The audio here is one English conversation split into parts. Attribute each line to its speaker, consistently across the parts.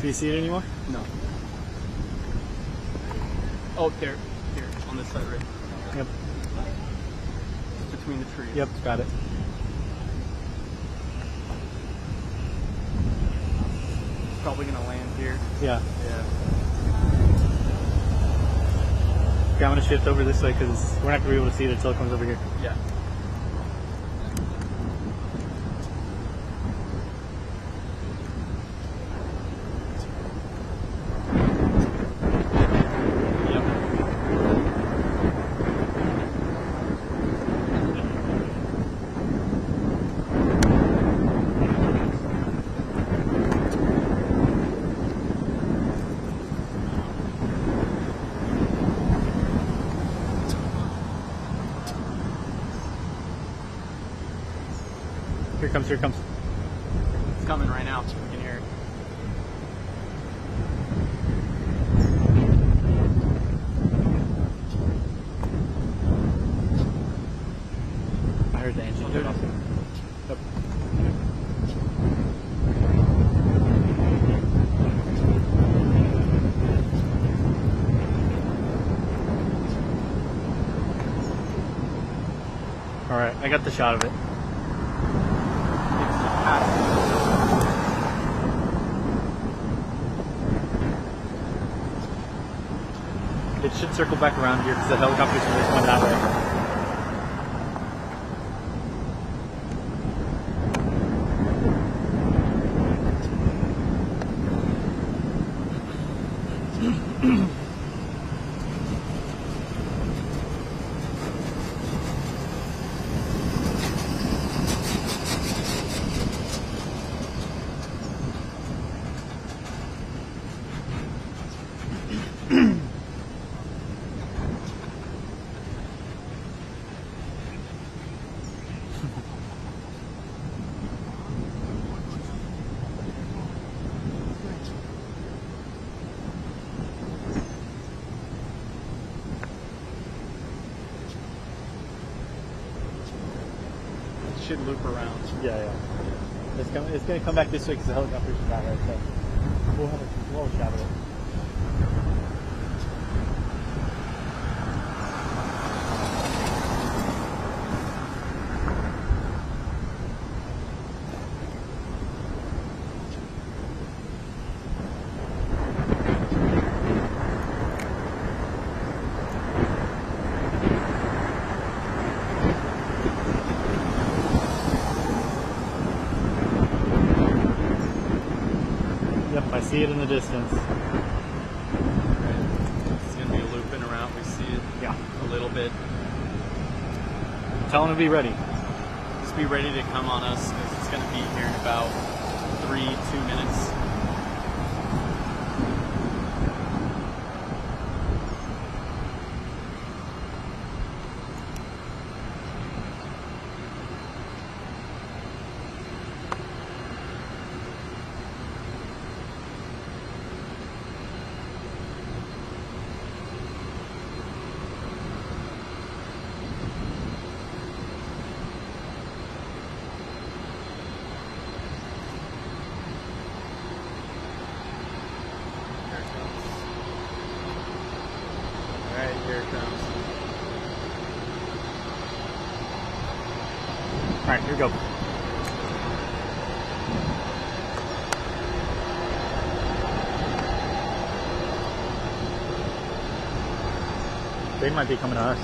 Speaker 1: Do you see it anymore?
Speaker 2: No. Oh, there. Here, on this side, right?
Speaker 1: Yep.
Speaker 2: Between the trees.
Speaker 1: Yep, got it.
Speaker 2: It's probably gonna land here.
Speaker 1: Yeah.
Speaker 2: Yeah.
Speaker 1: Okay, I'm gonna shift over this way because we're not gonna be able to see it until it comes over here.
Speaker 2: Yeah.
Speaker 1: Here it comes, here it comes.
Speaker 2: It's coming right now. We can hear it.
Speaker 1: I heard the engine go off. Yep. Alright, I got the shot of it. It should circle back around here because the helicopter's going that way.
Speaker 2: Should loop around.
Speaker 1: Yeah. It's going to come back this way because the helicopter's that way, so we'll have a shot of it. Yep, I see it in the distance.
Speaker 2: Right. It's going to be looping around. We see it a little bit.
Speaker 1: Tell them to be ready.
Speaker 2: Just be ready to come on us because it's going to be here in about 2 minutes. Alright, here it comes.
Speaker 1: Alright, here we go. They might be coming to us.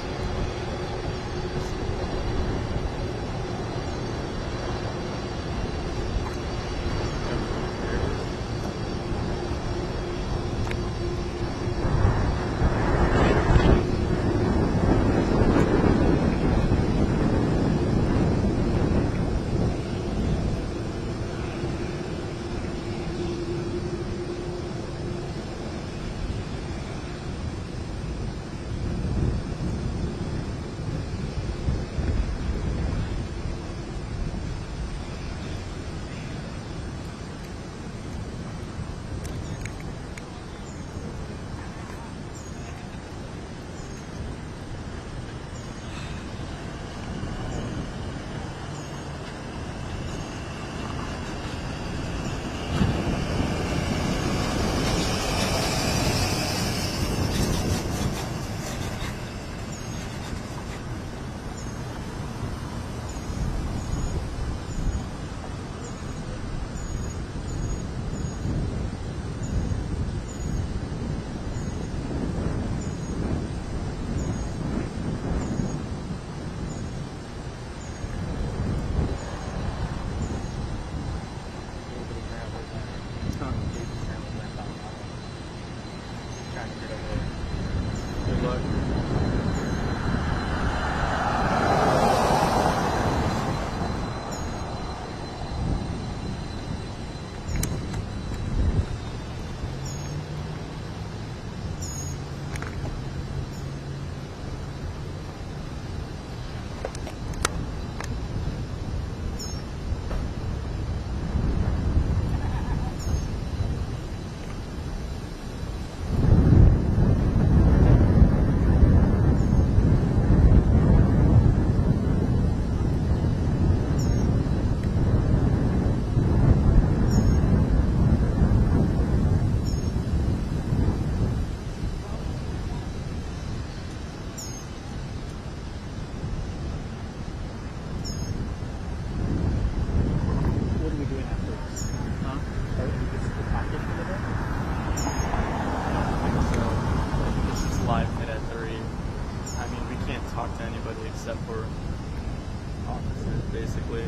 Speaker 2: basically.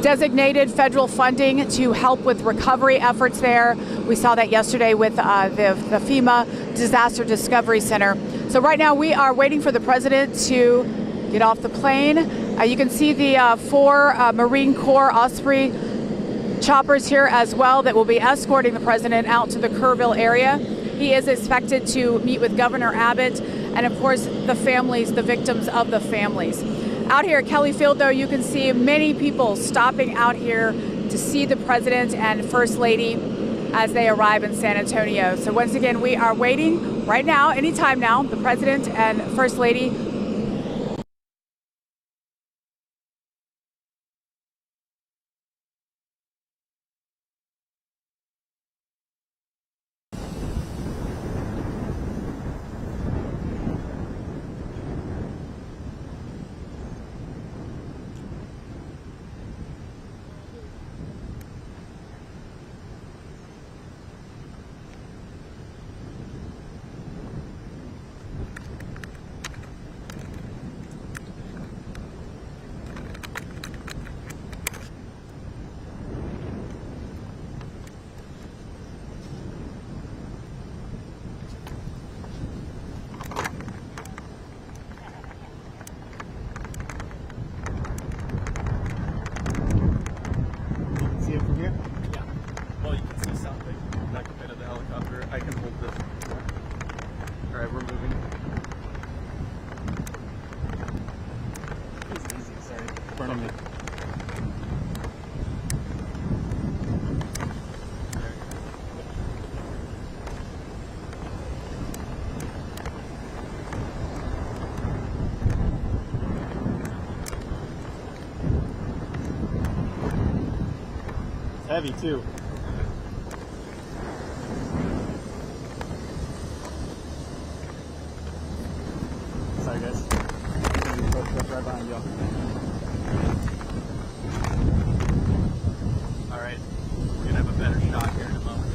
Speaker 3: Designated federal funding to help with recovery efforts there. We saw that yesterday with the FEMA Disaster Discovery Center. So right now we are waiting for the president to get off the plane. You can see the 4 Marine Corps Osprey choppers here as well that will be escorting the president out to the Kerrville area. He is expected to meet with Governor Abbott and, of course, the families, the victims of the families. Out here at Kelly Field, though, you can see many people stopping out here to see the president and First Lady as they arrive in San Antonio. So once again, we are waiting right now, anytime now, the president and First Lady.
Speaker 1: See it from here?
Speaker 2: Yeah. Well, you can see something back a bit of the helicopter. I can hold this. All right, we're moving.
Speaker 1: Easy. Sorry. Burning me. It's heavy too. Sorry guys. Right behind you.
Speaker 2: All right, we're gonna have a better shot here in a moment.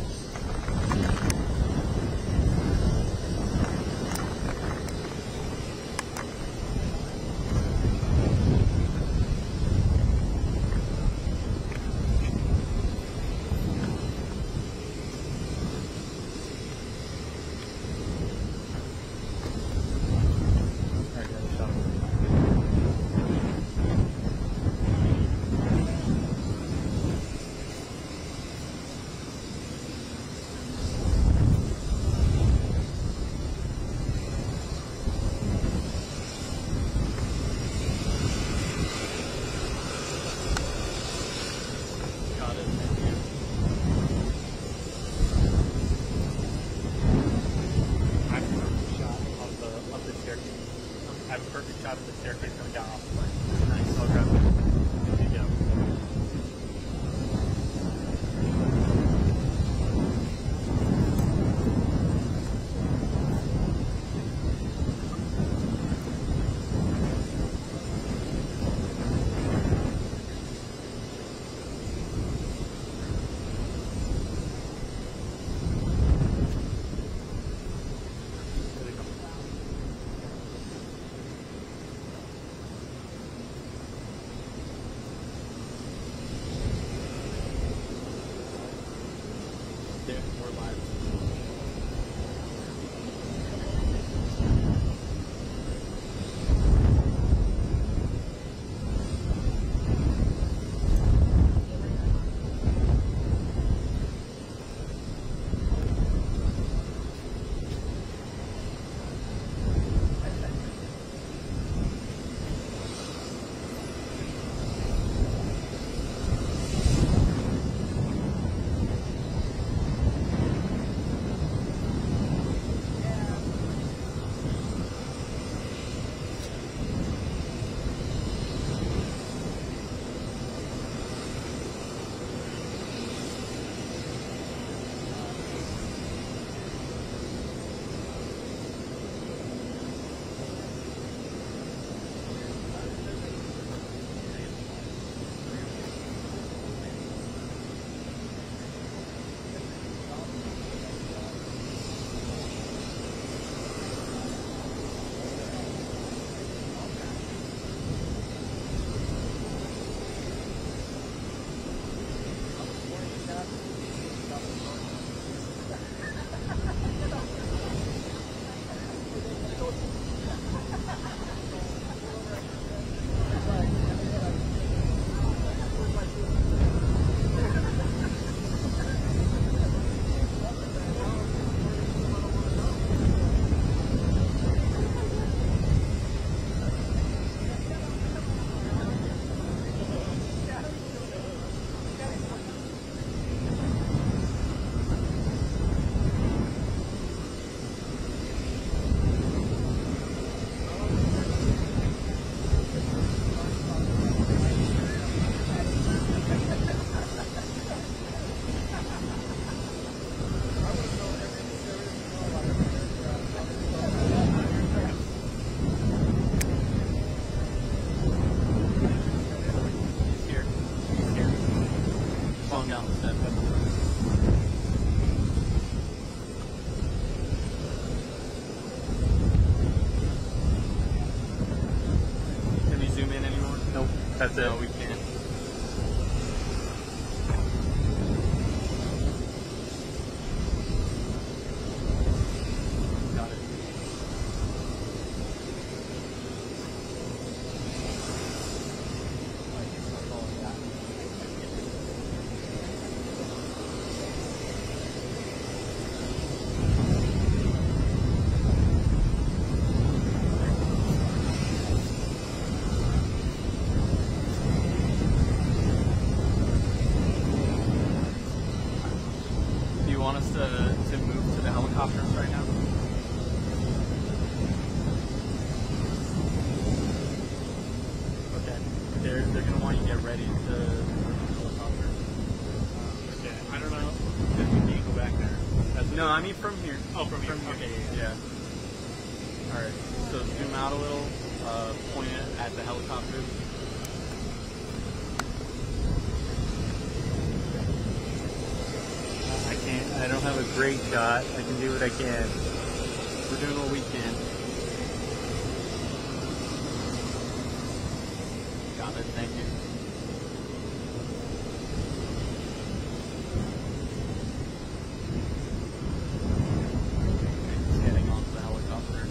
Speaker 1: Alright guys, shot.
Speaker 2: Got it. Thank you.
Speaker 1: I have a perfect shot of the staircase. I have a perfect shot of the staircase coming down off the plane. Nice. I'll grab it. There you go. There you go. That's it.
Speaker 2: No, we can't. Got it. Do you want us to move to the helicopters right now? Okay. They're gonna want you to get ready to helicopter.
Speaker 1: Okay. I don't know if we can go back there.
Speaker 2: No, I mean from here.
Speaker 1: Oh, from here. Okay.
Speaker 2: Yeah. All right. So zoom out a little. Point it at the helicopters.
Speaker 1: I can't. I don't have a great shot. I can do what I can.
Speaker 2: We're doing what we can. Got it. Thank you. Okay, just getting onto the helicopter.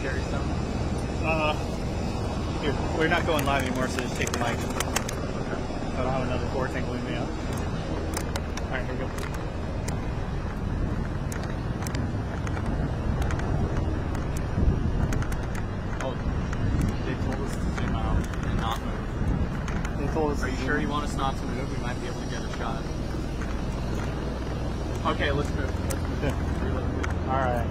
Speaker 2: carry some?
Speaker 1: Here, we're not going live anymore, so just take the mic. So I don't have another cord tangling me up. All right, here we go.
Speaker 2: Oh, they told us to zoom out and not move.
Speaker 1: They told us.
Speaker 2: Are you sure you want us not to move? We might be able to get a shot. Okay, let's move.
Speaker 1: Yeah. All right.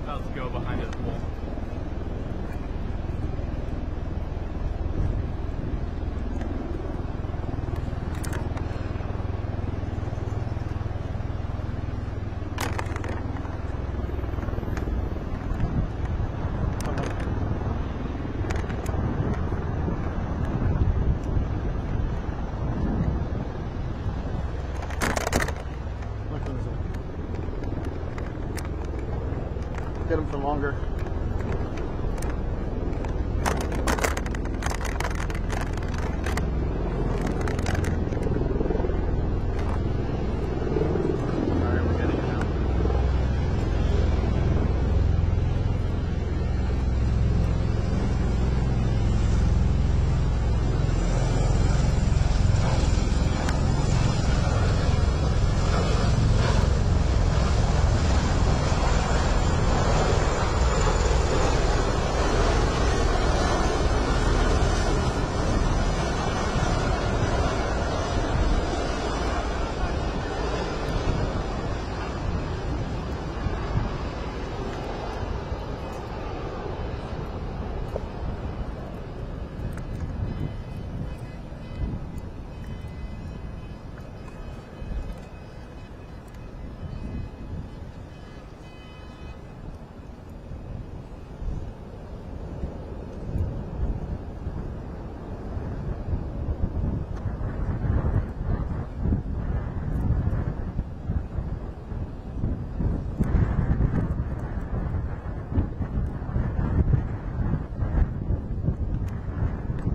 Speaker 2: About to go behind his wall.
Speaker 1: Get them for longer.
Speaker 2: Alright, we're getting it now.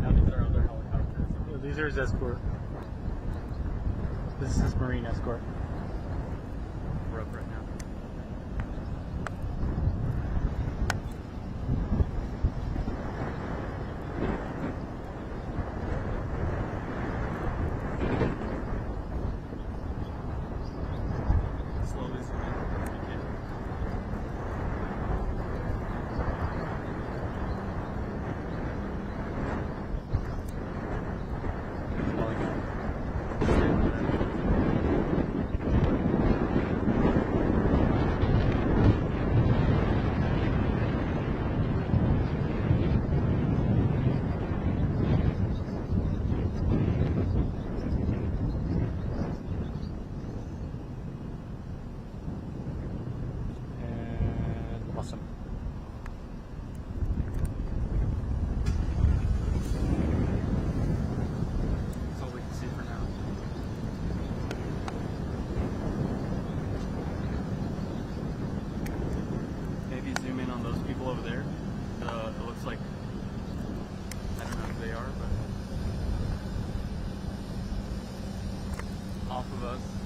Speaker 2: Now these are other helicopters.
Speaker 1: These are his escort. This is his Marine escort.
Speaker 2: We're up right now. Slowly zoom in if you can. Stand there. off of us.